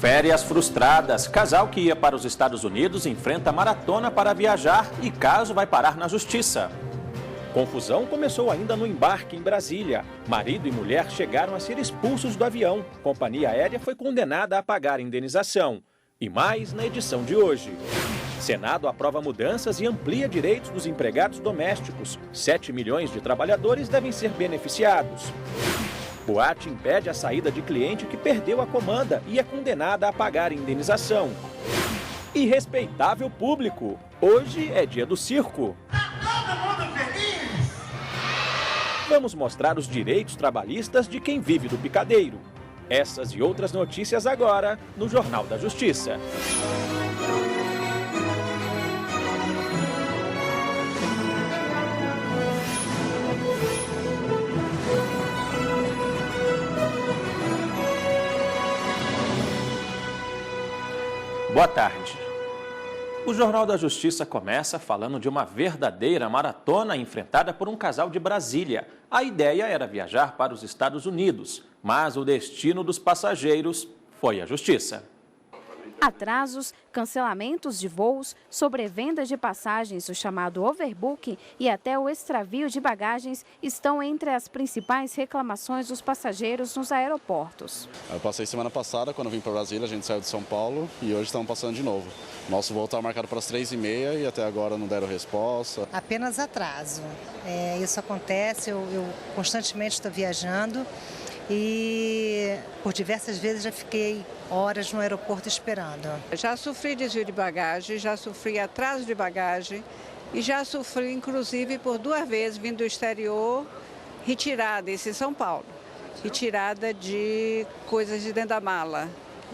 Férias frustradas. Casal que ia para os Estados Unidos enfrenta maratona para viajar e caso vai parar na justiça. Confusão começou ainda no embarque em Brasília. Marido e mulher chegaram a ser expulsos do avião. Companhia aérea foi condenada a pagar indenização. E mais na edição de hoje. Senado aprova mudanças e amplia direitos dos empregados domésticos. 7 milhões de trabalhadores devem ser beneficiados. Boate impede a saída de cliente que perdeu a comanda e é condenada a pagar indenização. E respeitável público. Hoje é dia do circo. Vamos mostrar os direitos trabalhistas de quem vive do picadeiro. Essas e outras notícias agora no Jornal da Justiça. Boa tarde. O Jornal da Justiça começa falando de uma verdadeira maratona enfrentada por um casal de Brasília. A ideia era viajar para os Estados Unidos, mas o destino dos passageiros foi a Justiça. Atrasos, cancelamentos de voos, sobrevendas de passagens, o chamado overbooking e até o extravio de bagagens estão entre as principais reclamações dos passageiros nos aeroportos. Eu passei semana passada, quando vim para Brasília, a gente saiu de São Paulo e hoje estamos passando de novo. Nosso voo estava marcado para as 3h30 e até agora não deram resposta. Apenas atraso. Isso acontece, eu constantemente estou viajando. E por diversas vezes já fiquei horas no aeroporto esperando. Já sofri desvio de bagagem, já sofri atraso de bagagem e já sofri inclusive por 2 vezes vindo do exterior, retirada, esse em São Paulo, retirada de coisas de dentro da mala,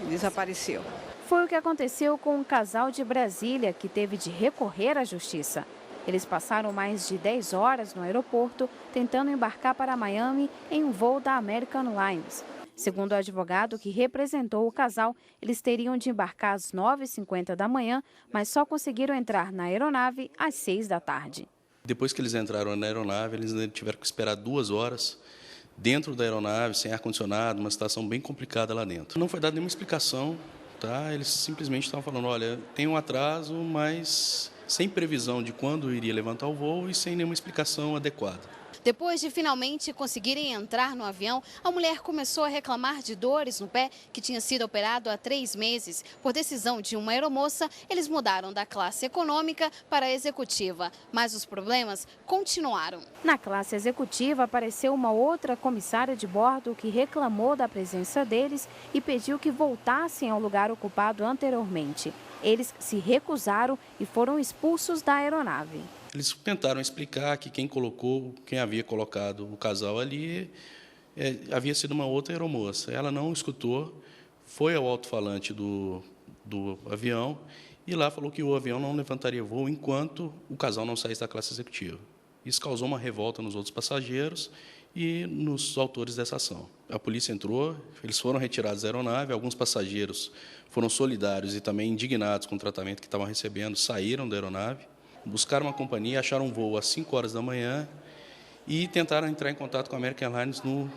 desapareceu. Foi o que aconteceu com um casal de Brasília que teve de recorrer à justiça. Eles passaram mais de 10 horas no aeroporto tentando embarcar para Miami em um voo da American Airlines. Segundo o advogado que representou o casal, eles teriam de embarcar às 9h50 da manhã, mas só conseguiram entrar na aeronave às 6 da tarde. Depois que eles entraram na aeronave, eles tiveram que esperar 2 horas dentro da aeronave, sem ar-condicionado, uma situação bem complicada lá dentro. Não foi dada nenhuma explicação, tá? Eles simplesmente estavam falando, olha, tem um atraso, mas sem previsão de quando iria levantar o voo e sem nenhuma explicação adequada. Depois de finalmente conseguirem entrar no avião, a mulher começou a reclamar de dores no pé, que tinha sido operado há 3 meses. Por decisão de uma aeromoça, eles mudaram da classe econômica para a executiva, mas os problemas continuaram. Na classe executiva, apareceu uma outra comissária de bordo que reclamou da presença deles e pediu que voltassem ao lugar ocupado anteriormente. Eles se recusaram e foram expulsos da aeronave. Eles tentaram explicar que quem havia colocado o casal ali havia sido uma outra aeromoça. Ela não escutou, foi ao alto-falante do avião e lá falou que o avião não levantaria voo enquanto o casal não saísse da classe executiva. Isso causou uma revolta nos outros passageiros e nos autores dessa ação. A polícia entrou, eles foram retirados da aeronave, alguns passageiros foram solidários e também indignados com o tratamento que estavam recebendo, saíram da aeronave, buscaram uma companhia, acharam um voo às 5 horas da manhã e tentaram entrar em contato com a American Airlines no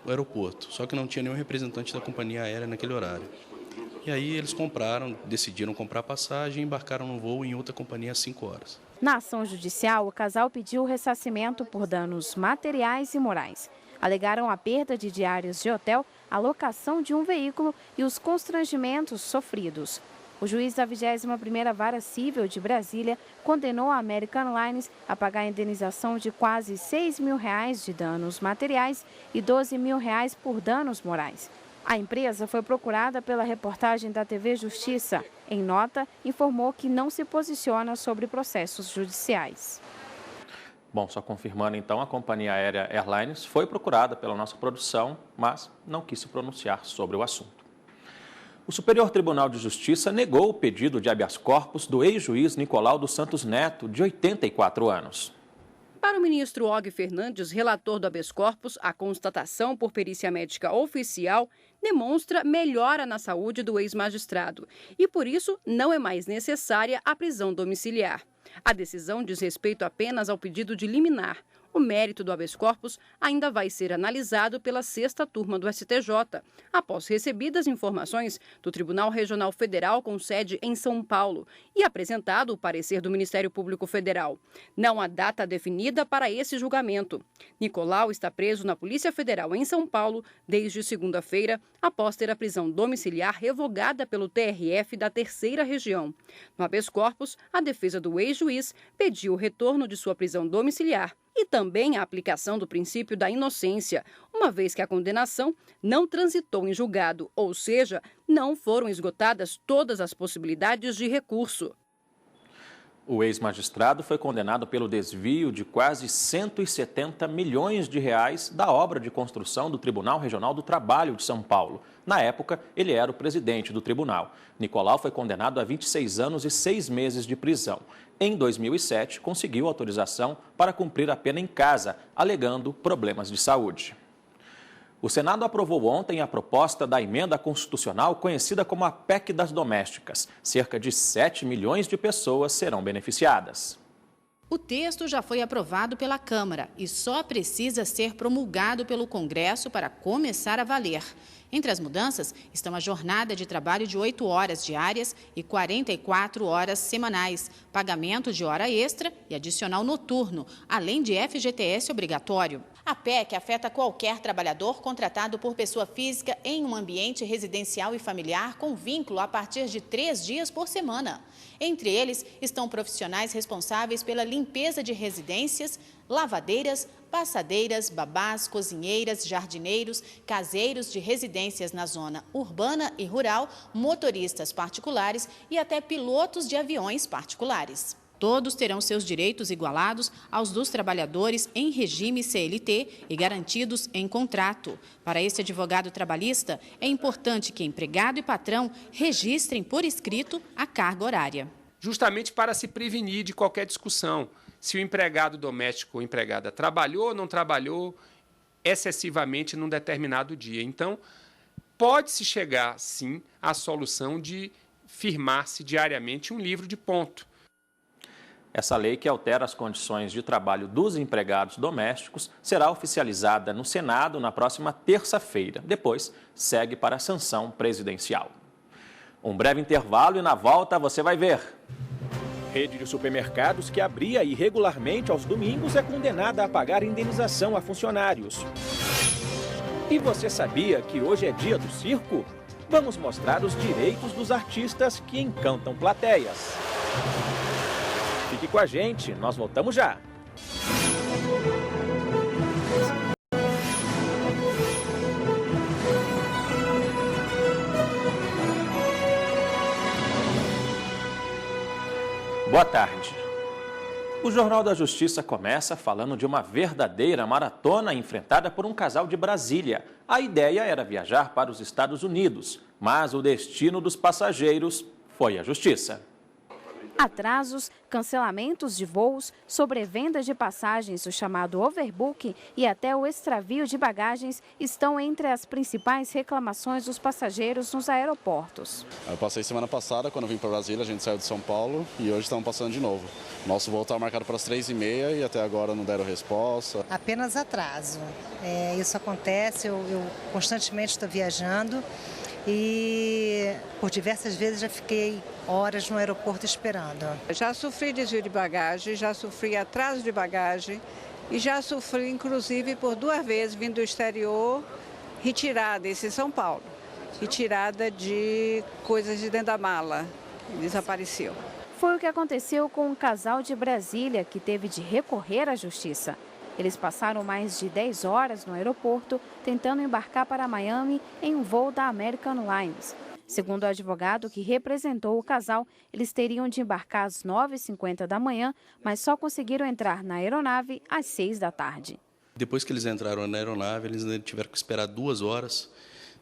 aeroporto, só que não tinha nenhum representante da companhia aérea naquele horário. E aí eles decidiram comprar passagem e embarcaram no voo em outra companhia às 5 horas. Na ação judicial, o casal pediu ressarcimento por danos materiais e morais. Alegaram a perda de diários de hotel, a locação de um veículo e os constrangimentos sofridos. O juiz da 21ª Vara Cível de Brasília condenou a American Airlines a pagar a indenização de quase R$6 mil de danos materiais e R$12 mil por danos morais. A empresa foi procurada pela reportagem da TV Justiça. Em nota, informou que não se posiciona sobre processos judiciais. Bom, só confirmando então, a companhia aérea Airlines foi procurada pela nossa produção, mas não quis se pronunciar sobre o assunto. O Superior Tribunal de Justiça negou o pedido de habeas corpus do ex-juiz Nicolau dos Santos Neto, de 84 anos. Para o ministro Og Fernandes, relator do habeas corpus, a constatação por perícia médica oficial demonstra melhora na saúde do ex-magistrado e, por isso, não é mais necessária a prisão domiciliar. A decisão diz respeito apenas ao pedido de liminar, O mérito do habeas corpus ainda vai ser analisado pela 6ª turma do STJ, após recebidas informações do Tribunal Regional Federal com sede em São Paulo e apresentado o parecer do Ministério Público Federal. Não há data definida para esse julgamento. Nicolau está preso na Polícia Federal em São Paulo desde segunda-feira, após ter a prisão domiciliar revogada pelo TRF da 3ª Região. No habeas corpus, a defesa do ex-juiz pediu o retorno de sua prisão domiciliar e também a aplicação do princípio da inocência, uma vez que a condenação não transitou em julgado, ou seja, não foram esgotadas todas as possibilidades de recurso. O ex-magistrado foi condenado pelo desvio de quase 170 milhões de reais da obra de construção do Tribunal Regional do Trabalho de São Paulo. Na época, ele era o presidente do tribunal. Nicolau foi condenado a 26 anos e 6 meses de prisão. Em 2007, conseguiu autorização para cumprir a pena em casa, alegando problemas de saúde. O Senado aprovou ontem a proposta da emenda constitucional conhecida como a PEC das Domésticas. Cerca de 7 milhões de pessoas serão beneficiadas. O texto já foi aprovado pela Câmara e só precisa ser promulgado pelo Congresso para começar a valer. Entre as mudanças estão a jornada de trabalho de 8 horas diárias e 44 horas semanais, pagamento de hora extra e adicional noturno, além de FGTS obrigatório. A PEC afeta qualquer trabalhador contratado por pessoa física em um ambiente residencial e familiar com vínculo a partir de 3 dias por semana. Entre eles estão profissionais responsáveis pela limpeza de residências, lavadeiras, passadeiras, babás, cozinheiras, jardineiros, caseiros de residências na zona urbana e rural, motoristas particulares e até pilotos de aviões particulares. Todos terão seus direitos igualados aos dos trabalhadores em regime CLT e garantidos em contrato. Para este advogado trabalhista, é importante que empregado e patrão registrem por escrito a carga horária. Justamente para se prevenir de qualquer discussão, se o empregado doméstico ou empregada trabalhou ou não trabalhou excessivamente num determinado dia. Então, pode-se chegar, sim, à solução de firmar-se diariamente um livro de ponto. Essa lei, que altera as condições de trabalho dos empregados domésticos, será oficializada no Senado na próxima terça-feira. Depois, segue para a sanção presidencial. Um breve intervalo e na volta você vai ver. Rede de supermercados que abria irregularmente aos domingos é condenada a pagar indenização a funcionários. E você sabia que hoje é dia do circo? Vamos mostrar os direitos dos artistas que encantam plateias. Fique com a gente, nós voltamos já. Boa tarde. O Jornal da Justiça começa falando de uma verdadeira maratona enfrentada por um casal de Brasília. A ideia era viajar para os Estados Unidos, mas o destino dos passageiros foi a Justiça. Atrasos, cancelamentos de voos, sobrevenda de passagens, o chamado overbooking e até o extravio de bagagens estão entre as principais reclamações dos passageiros nos aeroportos. Eu passei semana passada, quando vim para Brasília, a gente saiu de São Paulo e hoje estamos passando de novo. Nosso voo estava marcado para as 3h30 e até agora não deram resposta. Apenas atraso. Isso acontece, eu constantemente estou viajando. E por diversas vezes já fiquei horas no aeroporto esperando. Já sofri desvio de bagagem, já sofri atraso de bagagem e já sofri, inclusive, por 2 vezes vindo do exterior, retirada, esse em São Paulo, retirada de coisas de dentro da mala, desapareceu. Foi o que aconteceu com um casal de Brasília que teve de recorrer à justiça. Eles passaram mais de 10 horas no aeroporto tentando embarcar para Miami em um voo da American Airlines. Segundo o advogado que representou o casal, eles teriam de embarcar às 9h50 da manhã, mas só conseguiram entrar na aeronave às 6 da tarde. Depois que eles entraram na aeronave, eles tiveram que esperar 2 horas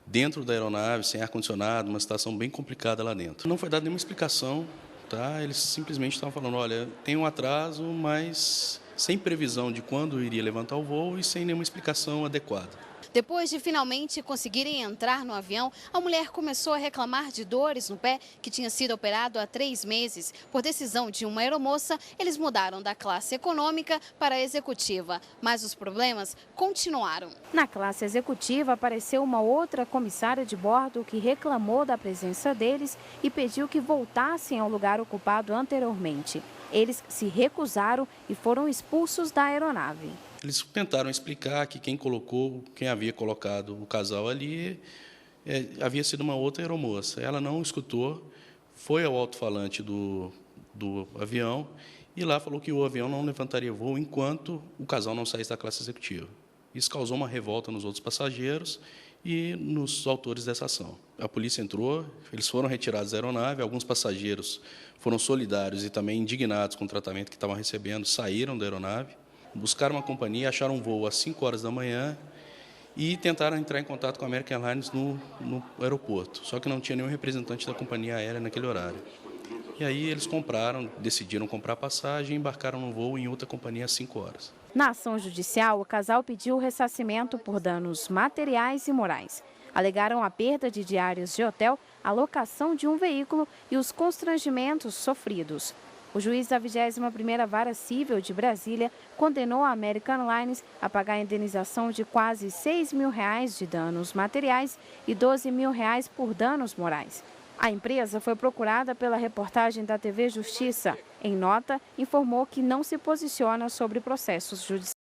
dentro da aeronave, sem ar-condicionado, uma situação bem complicada lá dentro. Não foi dada nenhuma explicação, tá? Eles simplesmente estavam falando, olha, tem um atraso, mas sem previsão de quando iria levantar o voo e sem nenhuma explicação adequada. Depois de finalmente conseguirem entrar no avião, a mulher começou a reclamar de dores no pé que tinha sido operado há 3 meses. Por decisão de uma aeromoça, eles mudaram da classe econômica para a executiva, mas os problemas continuaram. Na classe executiva apareceu uma outra comissária de bordo que reclamou da presença deles e pediu que voltassem ao lugar ocupado anteriormente. Eles se recusaram e foram expulsos da aeronave. Eles tentaram explicar que quem havia colocado o casal ali havia sido uma outra aeromoça. Ela não escutou, foi ao alto-falante do avião e lá falou que o avião não levantaria voo enquanto o casal não saísse da classe executiva. Isso causou uma revolta nos outros passageiros e nos autores dessa ação. A polícia entrou, eles foram retirados da aeronave, alguns passageiros foram solidários e também indignados com o tratamento que estavam recebendo, saíram da aeronave, buscaram uma companhia, acharam um voo às 5 horas da manhã e tentaram entrar em contato com a American Airlines no aeroporto, só que não tinha nenhum representante da companhia aérea naquele horário. E aí eles decidiram comprar passagem e embarcaram no voo em outra companhia às 5 horas. Na ação judicial, o casal pediu ressarcimento por danos materiais e morais. Alegaram a perda de diários de hotel, a locação de um veículo e os constrangimentos sofridos. O juiz da 21ª Vara Cível de Brasília condenou a American Airlines a pagar a indenização de quase R$6 mil de danos materiais e R$12 mil por danos morais. A empresa foi procurada pela reportagem da TV Justiça. Em nota, informou que não se posiciona sobre processos judiciais.